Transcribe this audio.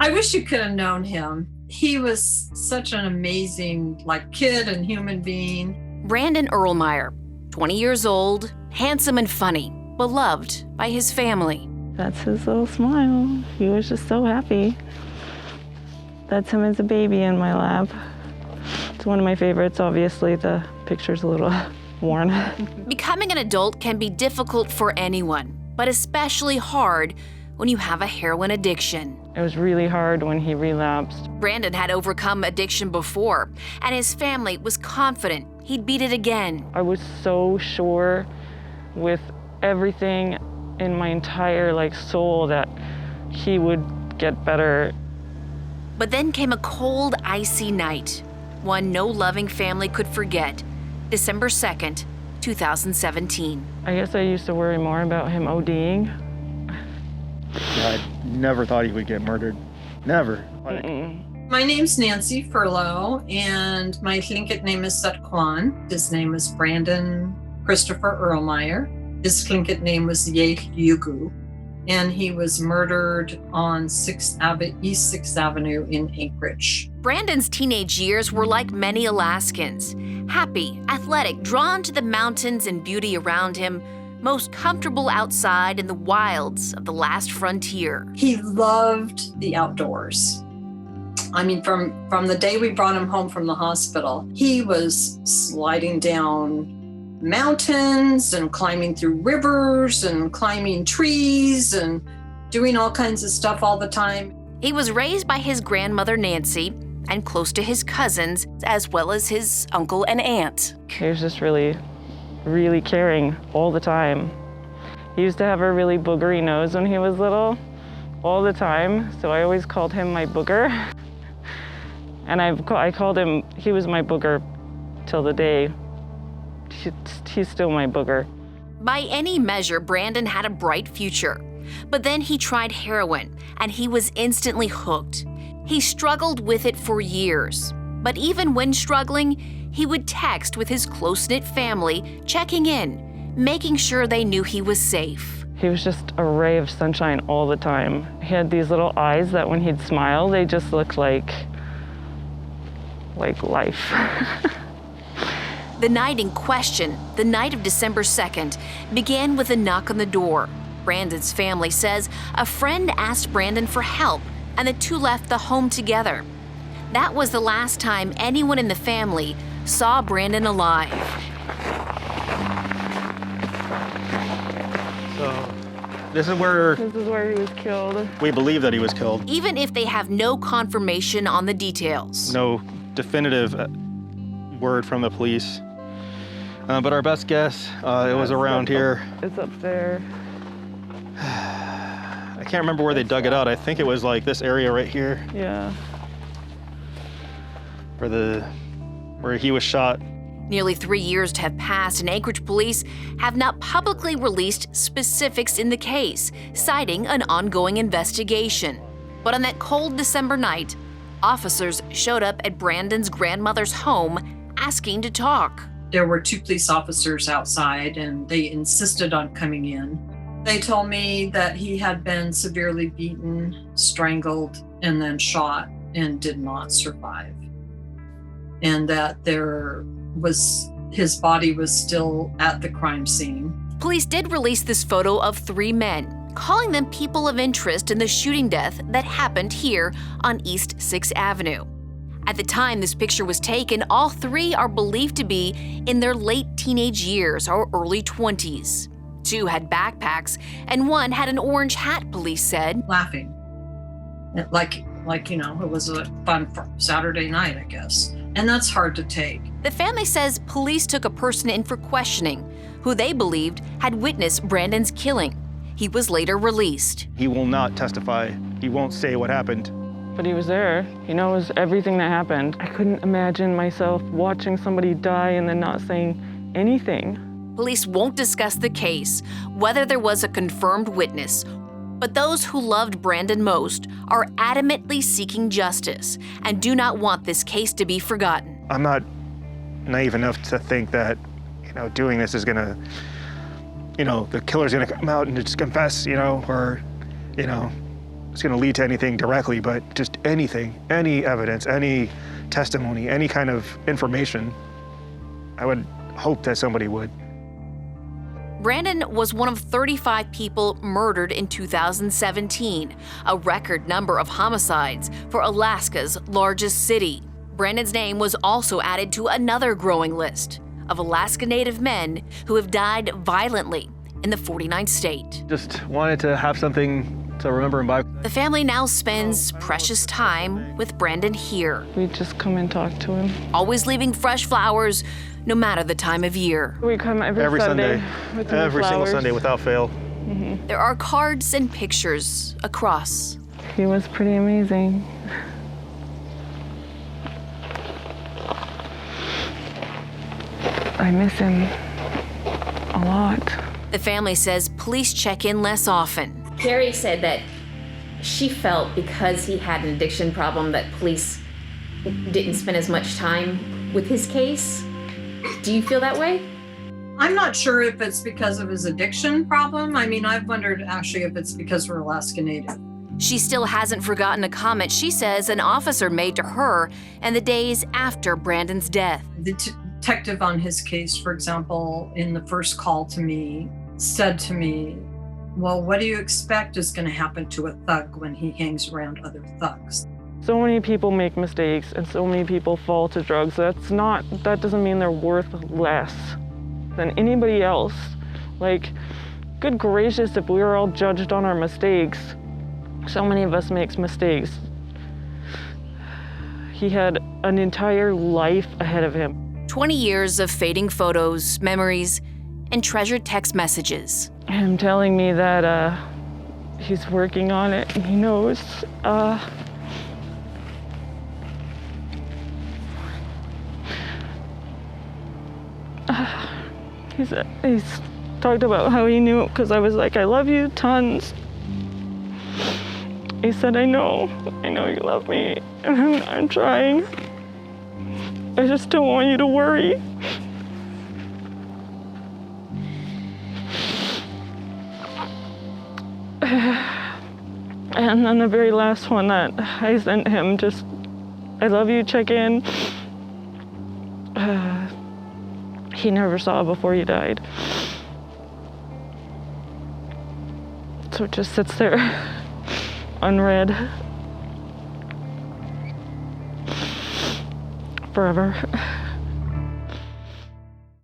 I wish you could have known him. He was such an amazing, kid and human being. Brandon Erlmeyer, 20 years old, handsome and funny, beloved by his family. That's his little smile. He was just so happy. That's him as a baby in my lap. It's one of my favorites. Obviously, the picture's a little worn. Becoming an adult can be difficult for anyone, but especially hard when you have a heroin addiction. It was really hard when he relapsed. Brandon had overcome addiction before, and his family was confident he'd beat it again. I was so sure with everything in my entire soul that he would get better. But then came a cold, icy night, one no loving family could forget. December 2nd, 2017. I guess I used to worry more about him ODing. I never thought he would get murdered. Never. My name's Nancy Furlow, and my Tlingit name is Satquan. His name is Brandon Christopher Erlmeyer. His Tlingit name was Ye Yugu, and he was murdered on East 6th Avenue in Anchorage. Brandon's teenage years were like many Alaskans. Happy, athletic, drawn to the mountains and beauty around him, most comfortable outside in the wilds of the last frontier. He loved the outdoors. I mean, from the day we brought him home from the hospital, he was sliding down mountains and climbing through rivers and climbing trees and doing all kinds of stuff all the time. He was raised by his grandmother, Nancy, and close to his cousins, as well as his uncle and aunt. He was just really caring all the time. He used to have a really boogery nose when he was little, all the time, so I always called him my booger. And I called him, he was my booger till the day. He's still my booger. By any measure, Brandon had a bright future. But then he tried heroin, and he was instantly hooked. He struggled with it for years. But even when struggling, he would text with his close-knit family, checking in, making sure they knew he was safe. He was just a ray of sunshine all the time. He had these little eyes that when he'd smile, they just looked like life. The night in question, the night of December 2nd, began with a knock on the door. Brandon's family says a friend asked Brandon for help, and the two left the home together. That was the last time anyone in the family saw Brandon alive. So this is where he was killed. we believe that he was killed. Even if they have no confirmation on the details. No definitive word from the police. But our best guess, it was around here. It's up there. I can't remember where they dug it out. I think it was this area right here. Yeah. Where he was shot. Nearly 3 years to have passed, and Anchorage police have not publicly released specifics in the case, citing an ongoing investigation. But on that cold December night, officers showed up at Brandon's grandmother's home asking to talk. There were 2 police officers outside, and they insisted on coming in. They told me that he had been severely beaten, strangled, and then shot and did not survive. And that his body was still at the crime scene. Police did release this photo of 3 men, calling them people of interest in the shooting death that happened here on East 6th Avenue. At the time this picture was taken, all 3 are believed to be in their late teenage years or early 20s. 2 had backpacks, and 1 had an orange hat, police said. Laughing. Like, it was a fun Saturday night, I guess. And that's hard to take. The family says police took a person in for questioning who they believed had witnessed Brandon's killing. He was later released. He will not testify. He won't say what happened. But he was there. He knows everything that happened. I couldn't imagine myself watching somebody die and then not saying anything. Police won't discuss the case, whether there was a confirmed witness, but those who loved Brandon most are adamantly seeking justice and do not want this case to be forgotten. I'm not naive enough to think that, doing this is gonna, the killer's gonna come out and just confess, or, it's going to lead to anything directly, but just anything, any evidence, any testimony, any kind of information, I would hope that somebody would. Brandon was one of 35 people murdered in 2017, a record number of homicides for Alaska's largest city. Brandon's name was also added to another growing list of Alaska Native men who have died violently in the 49th state. Just wanted to have something to remember him by. The family now spends precious time with Brandon here, We just come and talk to him. always leaving fresh flowers no matter the time of year. We come every Sunday, with new every single flowers. Sunday without fail. There are cards and pictures across. He was pretty amazing. I miss him a lot. The family says police check in less often. Carrie said that she felt because he had an addiction problem that police didn't spend as much time with his case. Do you feel that way? I'm not sure if it's because of his addiction problem. I mean, I've wondered actually if it's because we're Alaska Native. She still hasn't forgotten a comment she says an officer made to her in the days after Brandon's death. The detective on his case, for example, in the first call to me, said to me, well, what do you expect is going to happen to a thug when he hangs around other thugs? So many people make mistakes and so many people fall to drugs. That doesn't mean they're worth less than anybody else. Like, good gracious, if we were all judged on our mistakes, so many of us make mistakes. He had an entire life ahead of him. 20 years of fading photos, memories, and treasured text messages. Him telling me that he's working on it and he knows. He's talked about how he knew because I was like, I love you tons. He said, I know you love me, and I'm trying. I just don't want you to worry. And then the very last one that I sent him, just, I love you, check in. He never saw before he died. So it just sits there, unread, forever.